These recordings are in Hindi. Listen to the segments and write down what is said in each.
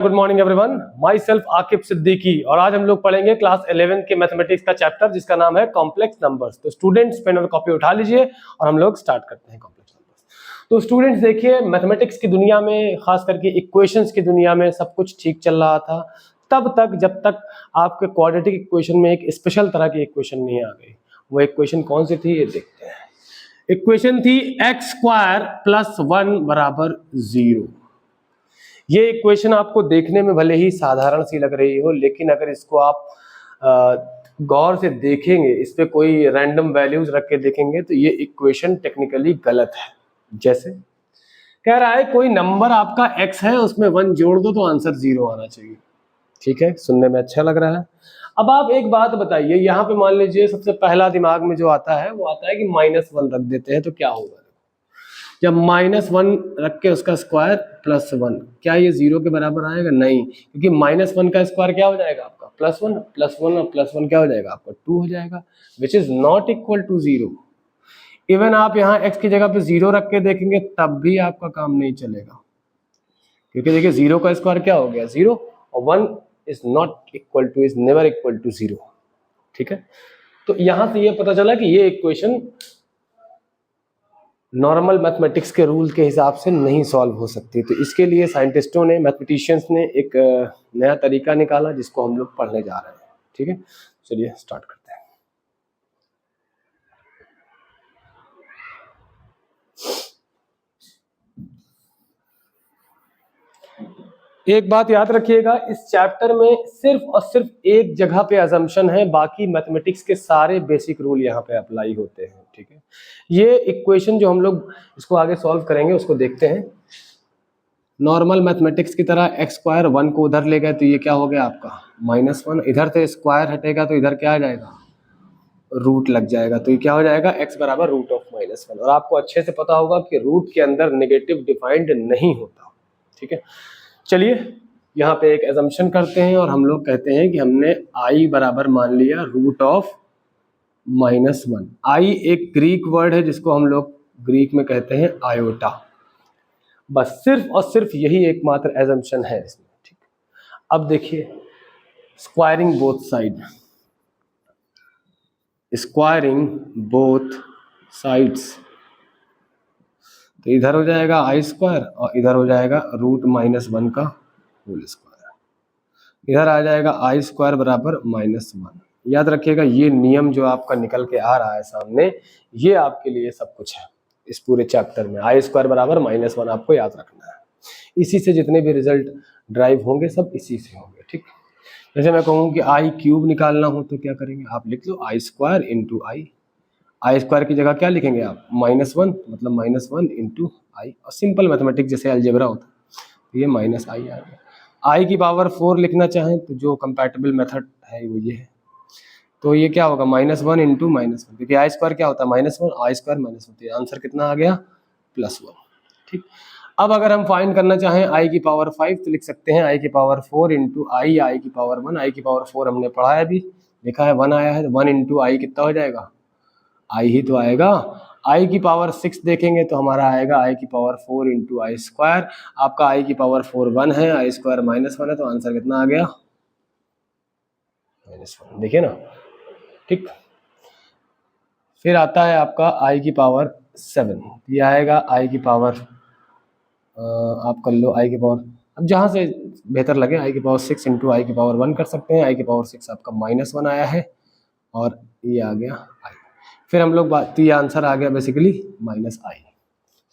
Good morning everyone, my self Aqib Siddiqui और आज हम लोग पढ़ेंगे क्लास 11 के मैथमेटिक्स का चैप्टर जिसका नाम है कॉम्प्लेक्स नंबर्स। तो स्टूडेंट्स पेन और कॉपी उठा लीजिए और हम लोग स्टार्ट करते हैं कॉम्प्लेक्स नंबर्स। तो स्टूडेंट्स देखिए, मैथमेटिक्स की दुनिया में, खास करके इक्वेशंस की दुनिया में सब कुछ ठीक चल रहा था तब तक जब तक आपके क्वाड्रेटिक इक्वेशन में एक स्पेशल तरह की इक्वेशन नहीं आ गई। वो इक्वेशन कौन सी थी ये देखते हैं। इक्वेशन थी एक्स स्क्वायर प्लस 1 बराबर 0। ये इक्वेशन आपको देखने में भले ही साधारण सी लग रही हो, लेकिन अगर इसको आप गौर से देखेंगे, इस पे कोई रैंडम वैल्यूज रख के देखेंगे तो ये इक्वेशन टेक्निकली गलत है। जैसे कह रहा है कोई नंबर आपका x है, उसमें 1 जोड़ दो तो आंसर 0 आना चाहिए। ठीक है, सुनने में अच्छा लग रहा है। अब आप एक बात बताइए, यहाँ पे मान लीजिए सबसे पहला दिमाग में जो आता है वो आता है कि -1 रख देते हैं तो क्या होगा। जब -1 रख के उसका स्क्वायर +1, क्या ये 0 के बराबर आएगा? नहीं, क्योंकि -1 का स्क्वायर क्या हो जाएगा आपका +1, +1 और +1 क्या हो जाएगा आपका 2 हो जाएगा, which is not equal to 0। Even आप यहाँ x की जगह पे 0 रख के देखेंगे तब भी आपका काम नहीं चलेगा, क्योंकि देखिए 0 का स्क्वायर क्या हो गया 0 और 1 is not equal to, is never equal to 0। ठीक है, तो यहां से ये पता चला कि ये इक्वेशन नॉर्मल मैथमेटिक्स के रूल के हिसाब से नहीं सॉल्व हो सकती। तो इसके लिए साइंटिस्टों ने, मैथमेटिशियंस ने एक नया तरीका निकाला जिसको हम लोग पढ़ने जा रहे हैं। ठीक है, चलिए स्टार्ट करते हैं। एक बात याद रखिएगा, इस चैप्टर में सिर्फ और सिर्फ एक जगह पे अजम्पशन है, बाकी मैथमेटिक्स के सारे बेसिक रूल यहाँ पे अप्लाई होते हैं। ठीक है, ये इक्वेशन जो हम लोग इसको आगे सॉल्व करेंगे उसको देखते हैं। नॉर्मल मैथमेटिक्स की तरह एक्स स्क्वायर 1 को उधर ले गए तो ये क्या हो गया आपका -1, इधर से स्क्वायर हटेगा तो इधर क्या आ जाएगा, रूट लग जाएगा, तो ये क्या हो जाएगा x बराबर रूट ऑफ -1। और आपको अच्छे से पता होगा कि रूट के अंदर नेगेटिव डिफाइंड नहीं होता। ठीक है, चलिए यहाँ पे एक एजम्पशन करते हैं और हम लोग कहते हैं कि हमने i बराबर मान लिया रूट ऑफ -1। i एक ग्रीक वर्ड है जिसको हम लोग ग्रीक में कहते हैं आयोटा। बस सिर्फ और सिर्फ यही एकमात्र एजम्पशन है इसमें। ठीक, अब देखिए squaring both side, squaring both sides, तो इधर हो जाएगा आई स्क्वायर और इधर हो जाएगा रूट -1 का होल स्क्वायर, इधर आ जाएगा आई स्क्वायर बराबर -1। याद रखिएगा ये नियम जो आपका निकल के आ रहा है सामने, ये आपके लिए सब कुछ है इस पूरे चैप्टर में। आई स्क्वायर बराबर -1 आपको याद रखना है, इसी से जितने भी रिजल्ट ड्राइव होंगे सब इसी से होंगे। ठीक, जैसे मैं कहूँ कि आई क्यूब निकालना हो तो क्या करेंगे, आप लिख लो आई स्क्वायर इंटू आई स्क्वायर की जगह क्या लिखेंगे आप -1, मतलब -1 इंटू आई, और सिंपल मैथमेटिक्स जैसे अलजेब्रा होता है, ये -i आ गया। आई की पावर 4 लिखना चाहें तो जो कंपैटिबल मेथड है वो ये है, तो ये क्या होगा -1 इंटू -1, क्योंकि आई स्क्वायर क्या होता है -1, आई स्क्वायर -1, तो आंसर कितना आ गया +1। ठीक, अब अगर हम फाइंड करना चाहें आई की पावर 5 तो लिख सकते हैं आई की पावर 4 इंटू आई की पावर 1। आई की पावर 4 हमने पढ़ा है, अभी लिखा है 1 आया है, 1 इंटू आई कितना हो जाएगा, आई ही तो आएगा। आई की पावर 6 देखेंगे तो हमारा आएगा आई की पावर 4 इंटू आई स्क्वायर। आपका आई की पावर 4 1 है, आई स्क्वायर -1 है, तो आंसर कितना आ गया -1। देखिए ना। ठीक, फिर आता है आपका आई की पावर 7, ये आएगा आई की पावर, आप कर लो आई की पावर, अब जहाँ से बेहतर लगे, आई की पावर 6 इंटू आई की पावर 1 कर सकते हैं। आई की पावर 6 आपका -1 आया है और ये आ गया आई, फिर हम लोग बात, तो ये आंसर आ गया बेसिकली -i।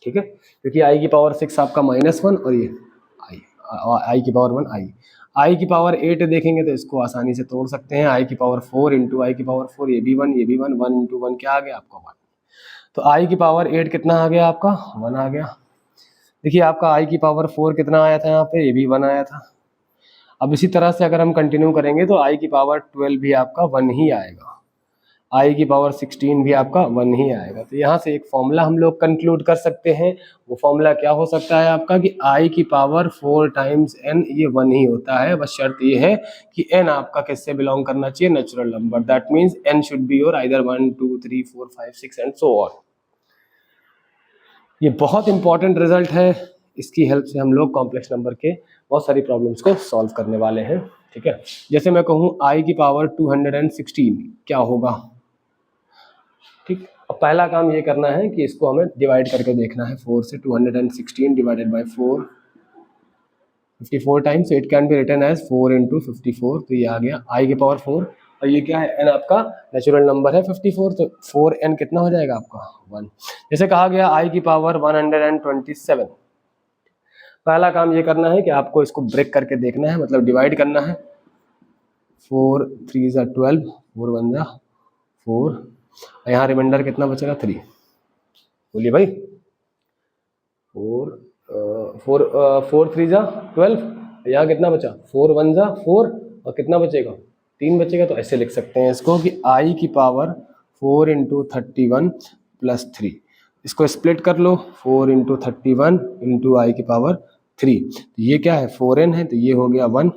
ठीक है, क्योंकि आई की पावर 6 आपका -1 और ये आई की पावर 1 आई की पावर 8 देखेंगे तो इसको आसानी से तोड़ सकते हैं। आई की पावर 4 इंटू आई की पावर 4, ये भी 1, ये भी 1, 1 इंटू 1 क्या आ गया आपका 1, तो आई की पावर 8 कितना आ गया आपका 1 आ गया। देखिए आपका आई की पावर 4 कितना आया था यहाँ पे, ये भी 1 आया था। अब इसी तरह से अगर हम कंटिन्यू करेंगे तो आई की पावर 12 भी आपका 1 ही आएगा, आई की पावर 16 भी आपका 1 ही आएगा। तो यहाँ से एक फॉर्मूला हम लोग कंक्लूड कर सकते हैं। वो फॉर्मूला क्या हो सकता है आपका कि आई की पावर 4 टाइम्स n ये 1 ही होता है। बस शर्त ये है कि n आपका किससे बिलोंग करना चाहिए, natural number, that means n should be your either 1 2 3 4 5 6 and so on. ये बहुत इंपॉर्टेंट रिजल्ट है, इसकी हेल्प से हम लोग कॉम्प्लेक्स नंबर के बहुत सारी प्रॉब्लम्स को सॉल्व करने वाले हैं। ठीक है, जैसे मैं कहूँ i की पावर 216 क्या होगा। ठीक, अब पहला काम ये करना है कि इसको हमें डिवाइड करके देखना है। 4 से 216 divided by 4 54 times, so it can be written as 4 into 54। तो ये आ गया i की पावर 4 और ये क्या है, n आपका नेचुरल नंबर है 54, तो 4n कितना हो जाएगा आपका 1। जैसे कहा गया i की पावर 127, पहला काम ये करना है कि आपको इसको ब्रेक करके देखना है, मतलब डिवाइड करना है। 4 3 ज़ा 12, 4 1 ज़ा 4, यहाँ रिमाइंडर कितना बचेगा 3। बोलिए भाई, 4 3 ज़ा 12, यहाँ कितना बचा 4 1 ज़ा 4 और कितना बचेगा 3 बचेगा। तो ऐसे लिख सकते हैं इसको कि i की पावर 4 इंटू 31 प्लस 3, इसको स्प्लिट कर लो 4 इंटू 31 इंटू आई की पावर 3, तो ये क्या है 4n है, तो ये हो गया 1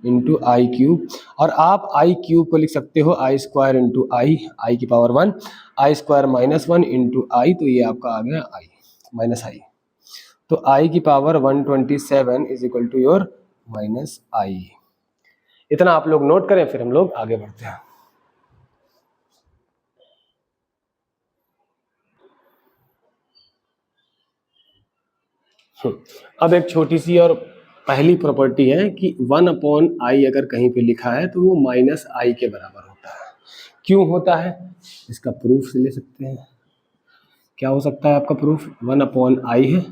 इंटू आई क्यूब। और आप आई क्यूब को लिख सकते हो आई स्क्वायर इंटू आई की पावर 1, आई स्क्वायर माइनस 1 इंटू आई, तो ये आपका आ गया आई माइनस आई। तो आई की power 127 is equal to your minus i. इतना आप लोग नोट करें, फिर हम लोग आगे बढ़ते हैं। अब एक छोटी सी और पहली प्रॉपर्टी है कि 1/i अगर कहीं पे लिखा है तो वो माइनस आई के बराबर होता है। क्यों होता है, इसका प्रूफ ले सकते हैं। क्या हो सकता है आपका प्रूफ, 1/i है,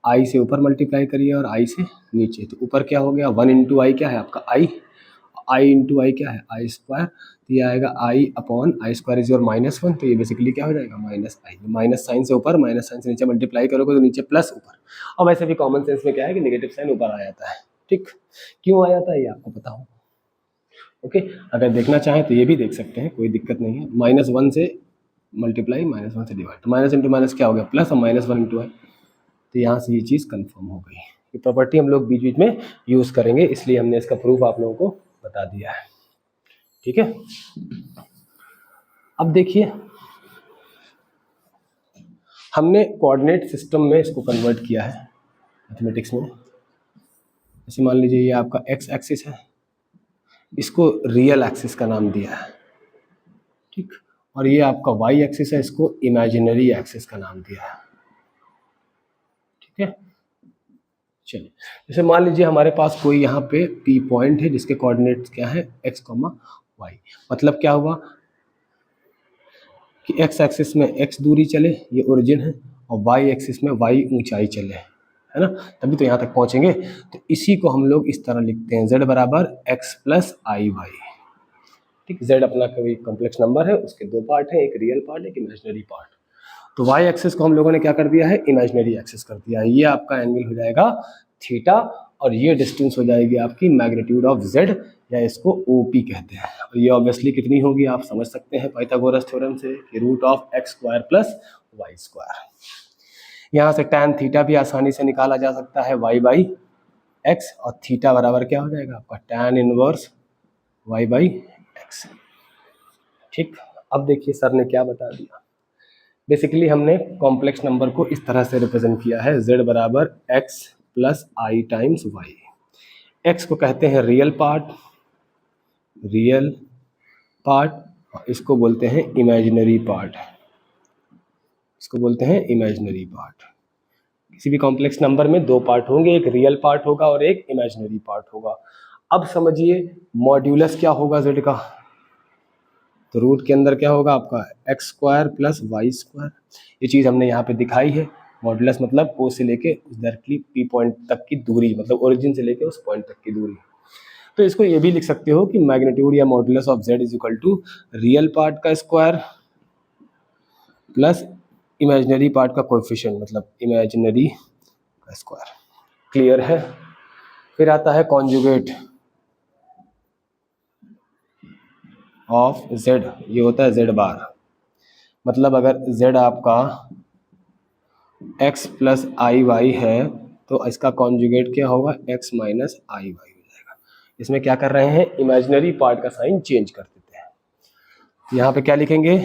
आई से ऊपर मल्टीप्लाई करिए और आई से नीचे, तो ऊपर क्या हो गया 1 इंटू आई क्या है आपका आई इंटू आई क्या है आई स्क्वायर, तो ये आएगा i upon i square is your -1, तो ये बेसिकली क्या हो जाएगा माइनस आई। माइनस साइन से ऊपर माइनस साइन से नीचे मल्टीप्लाई करोगे तो नीचे प्लस ऊपर। और वैसे भी कॉमन सेंस में क्या है कि नेगेटिव साइन ऊपर आ जाता है। ठीक, क्यों आ जाता है ये आपको पता हो। ओके, अगर देखना चाहें तो ये भी देख सकते हैं, कोई दिक्कत नहीं है। -1 से मल्टीप्लाई -1 से डिवाइड, तो माइनस इंटू माइनस क्या हो गया प्लस, और -1 इंटू आई, तो यहाँ से ये चीज़ कंफर्म हो गई। ये प्रॉपर्टी हम लोग बीच बीच में यूज़ करेंगे, इसलिए हमने इसका प्रूफ आप लोगों को बता दिया है। ठीक है, अब देखिए हमने कोऑर्डिनेट सिस्टम में इसको कन्वर्ट किया है मैथमेटिक्स में। जैसे मान लीजिए ये आपका एक्स एक्सिस है, इसको रियल एक्सिस का नाम दिया है। ठीक, और ये आपका वाई एक्सिस है, इसको इमेजिनरी एक्सिस का नाम दिया है। ठीक है, चलिए जैसे मान लीजिए हमारे पास कोई यहाँ पे पी पॉइंट है जिसके कोऑर्डिनेट्स क्या है एक्स कॉमा वाई। मतलब क्या हुआ कि एक्स एक्सिस में एक्स दूरी चले, ये ओरिजिन है, और वाई एक्सिस में वाई ऊंचाई चले, है ना, तभी तो यहाँ तक पहुँचेंगे। तो इसी को हम लोग इस तरह लिखते हैं, z बराबर एक्स प्लस आई वाई। ठीक, z अपना कोई कॉम्प्लेक्स नंबर है, उसके दो पार्ट हैं, एक रियल पार्ट एक इमेजिनरी पार्ट। तो y एक्सिस को हम लोगों ने क्या कर दिया है इमेजिनरी एक्सिस कर दिया है। ये आपका एंगल हो जाएगा थीटा, और ये डिस्टेंस हो जाएगी आपकी मैग्नीट्यूड ऑफ z, या इसको OP कहते हैं। और ये ऑब्वियसली कितनी होगी आप समझ सकते हैं पाइथागोरस थ्योरम से कि root of x square plus y square. यहाँ से tan थीटा भी आसानी से निकाला जा सकता है y बाई एक्स, और थीटा बराबर क्या हो जाएगा आपका tan inverse y by x. ठीक, अब देखिए सर ने क्या बता दिया। बेसिकली हमने कॉम्प्लेक्स नंबर को इस तरह से रिप्रेजेंट किया है, z बराबर x प्लस आई टाइम्स वाई। x को कहते हैं रियल पार्ट, इसको बोलते हैं इमेजिनरी पार्ट, इसको बोलते हैं इमेजिनरी पार्ट। किसी भी कॉम्प्लेक्स नंबर में दो पार्ट होंगे, एक रियल पार्ट होगा और एक इमेजिनरी पार्ट होगा। अब समझिए मॉड्यूलस क्या होगा z का, तो रूट के अंदर क्या होगा आपका x square plus y square. ये चीज़ हमने यहाँ पे दिखाई है। मॉडुलस मतलब ओ से लेके डायरेक्टली पी पॉइंट तक की दूरी, मतलब ओरिजिन से लेके उस पॉइंट तक की दूरी। तो इसको ये भी लिख सकते हो कि मैग्नीट्यूड या modulus of z is equal to real part का स्क्वायर प्लस इमेजिनरी पार्ट का कोएफिशिएंट, मतलब इमेजिनरी का स्क्वायर। क्लियर है। फिर आता है कॉन्जुगेट ऑफ z, ये होता है z बार। मतलब अगर z आपका x प्लस आई वाई है तो इसका कॉन्जुगेट क्या होगा x माइनस आई वाई हो जाएगा। इसमें क्या कर रहे हैं इमेजिनरी पार्ट का साइन चेंज कर देते हैं। यहाँ पे क्या लिखेंगे,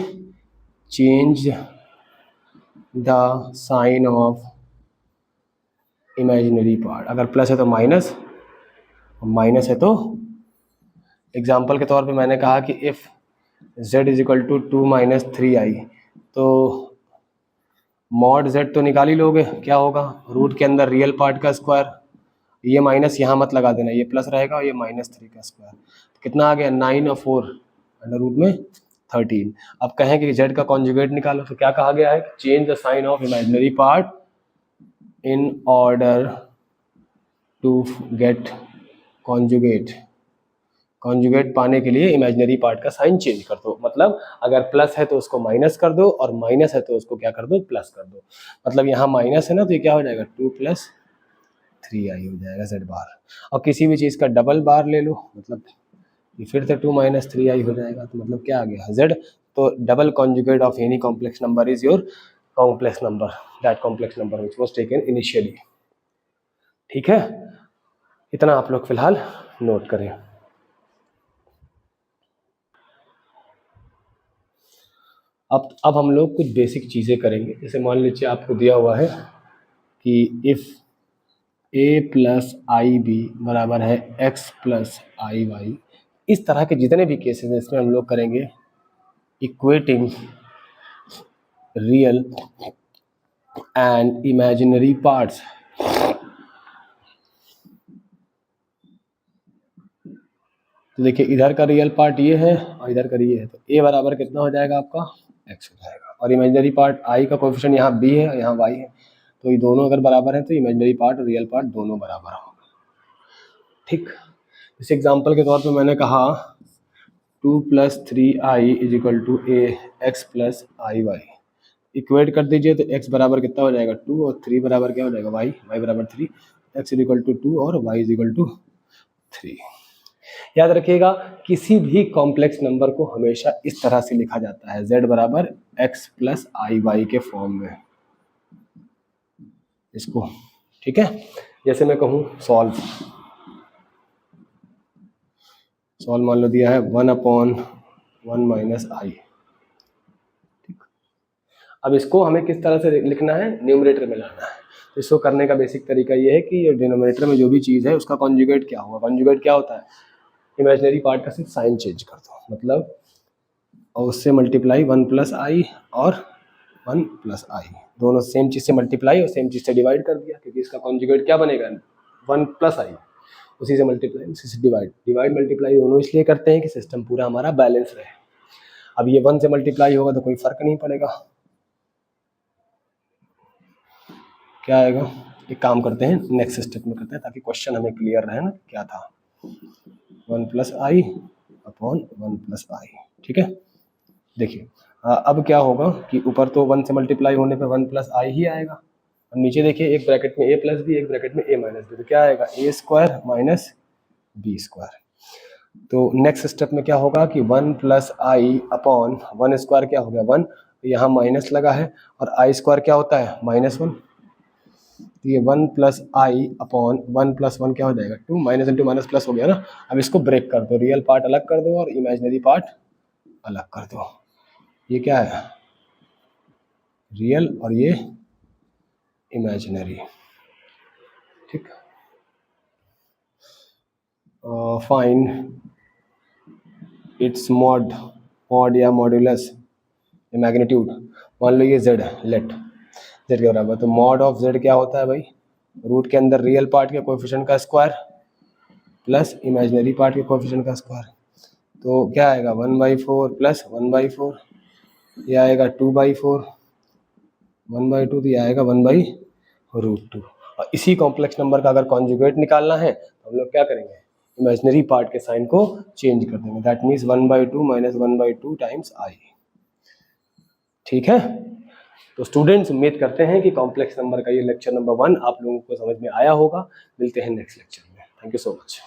change the sign of imaginary part, अगर प्लस है तो माइनस, माइनस है तो, एग्जाम्पल के तौर पे मैंने कहा कि if z is equal to 2 minus 3i, तो मॉड z तो निकाल ही लोगे, क्या होगा, रूट के अंदर रियल पार्ट का स्क्वायर, ये माइनस यहाँ मत लगा देना, ये प्लस रहेगा और ये -3 का स्क्वायर, तो कितना आ गया 9 और 4 अंडर रूट में 13। अब कहें कि z का कॉन्जुगेट निकालो, तो क्या कहा गया है, change the sign of imaginary part in order to get conjugate. Conjugate पाने के लिए इमेजिनरी पार्ट का साइन चेंज कर दो, मतलब अगर प्लस है तो उसको माइनस कर दो और माइनस है तो उसको क्या कर दो, प्लस कर दो। मतलब यहाँ माइनस है ना, तो ये क्या हो जाएगा 2 + 3i हो जाएगा z बार, और किसी भी चीज़ का डबल बार ले लो, मतलब ये फिर से 2 - 3i हो जाएगा, तो मतलब क्या आ गया z, तो double conjugate of any complex number is your complex number, that complex number which was taken initially. ठीक है, इतना आप लोग फिलहाल नोट करें। अब हम लोग कुछ बेसिक चीज़ें करेंगे, जैसे मान लीजिए आपको दिया हुआ है कि इफ़ a + ib बराबर है x + iy, इस तरह के जितने भी केसेस हैं इसमें हम लोग करेंगे equating real and imaginary parts. तो देखिए इधर का रियल पार्ट ये है और इधर का ये है, तो a बराबर कितना हो जाएगा आपका x हो जाएगा, और इमेजिनरी पार्ट i का कोएफिशिएंट यहाँ b है और यहाँ y है, तो ये दोनों अगर बराबर हैं तो इमेजिनरी पार्ट और रियल पार्ट दोनों बराबर होंगे। ठीक, इस एग्जांपल के तौर पे मैंने कहा 2 + 3i = ax + iy, इक्वेट कर दीजिए तो x बराबर कितना हो जाएगा 2 और 3 बराबर क्या हो जाएगा y, y बराबर 3, x = 2 और y = 3। याद रखिएगा किसी भी कॉम्प्लेक्स नंबर को हमेशा इस तरह से लिखा जाता है, z बराबर x + iy के फॉर्म में इसको। ठीक है, जैसे मैं कहूँ सॉल्व मान लो दिया है 1/1 - i। ठीक, अब इसको हमें किस तरह से लिखना है, न्यूमरेटर में लाना है। तो इसको करने का बेसिक तरीका ये है कि डिनोमिनेटर में जो भी चीज़ है उसका कॉन्जुगेट क्या होगा। कॉन्जुगेट क्या होता है, इमेजिनरी पार्ट का सिर्फ साइन चेंज कर दो, मतलब और उससे मल्टीप्लाई 1 + i और 1 + i, दोनों सेम चीज़ से मल्टीप्लाई और सेम चीज़ से डिवाइड कर दिया, क्योंकि इसका कॉन्जुगेट क्या बनेगा 1 + i, उसी से मल्टीप्लाई उसी से डिवाइड मल्टीप्लाई दोनों इसलिए करते हैं कि सिस्टम पूरा हमारा बैलेंस रहे। अब ये 1 से मल्टीप्लाई होगा तो कोई फर्क नहीं पड़ेगा, क्या आएगा, एक काम करते हैं नेक्स्ट स्टेप में करते हैं ताकि क्वेश्चन हमें क्लियर रहे ना क्या था, 1 + i / 1 + i। ठीक है, देखिए अब क्या होगा कि ऊपर तो 1 से मल्टीप्लाई होने पे 1 + i ही आएगा, और नीचे देखिए एक ब्रैकेट में a + b एक ब्रैकेट में a - b, तो क्या आएगा a² - b²। तो नेक्स्ट स्टेप में क्या होगा कि 1 + i / 1² क्या हो गया 1, यहाँ माइनस लगा है, और i² क्या होता है -1, तो ये 1 + i / 1 + 1 क्या हो जाएगा 2, माइनस इंटू माइनस प्लस हो गया ना। अब इसको ब्रेक कर दो, रियल पार्ट अलग कर दो और इमेजिनरी पार्ट अलग कर दो, ये क्या है रियल और ये इमेजिनरी। ठीक, फाइंड इट्स मॉड या मॉड्यूलस मैग्नीट्यूड। मान लो ये z है, लेट z के बराबर, तो मॉड ऑफ z क्या होता है भाई, रूट के अंदर रियल पार्ट के कोएफिशिएंट का स्क्वायर प्लस इमेजिनरी पार्ट के कोएफिशिएंट का स्क्वायर, तो क्या आएगा 1/4 + 1/4, ये आएगा 2/4, 1/2, तो ये आएगा 1/√2। और इसी कॉम्प्लेक्स नंबर का अगर कॉन्जुगेट निकालना है तो हम लोग क्या करेंगे, इमेजिनरी पार्ट के साइन को चेंज कर देंगे, दैट मीन्स 1/2 - 1/2 टाइम्स i। ठीक है, तो स्टूडेंट्स उम्मीद करते हैं कि कॉम्प्लेक्स नंबर का ये लेक्चर नंबर 1 आप लोगों को समझ में आया होगा। मिलते हैं नेक्स्ट लेक्चर में, थैंक यू सो मच।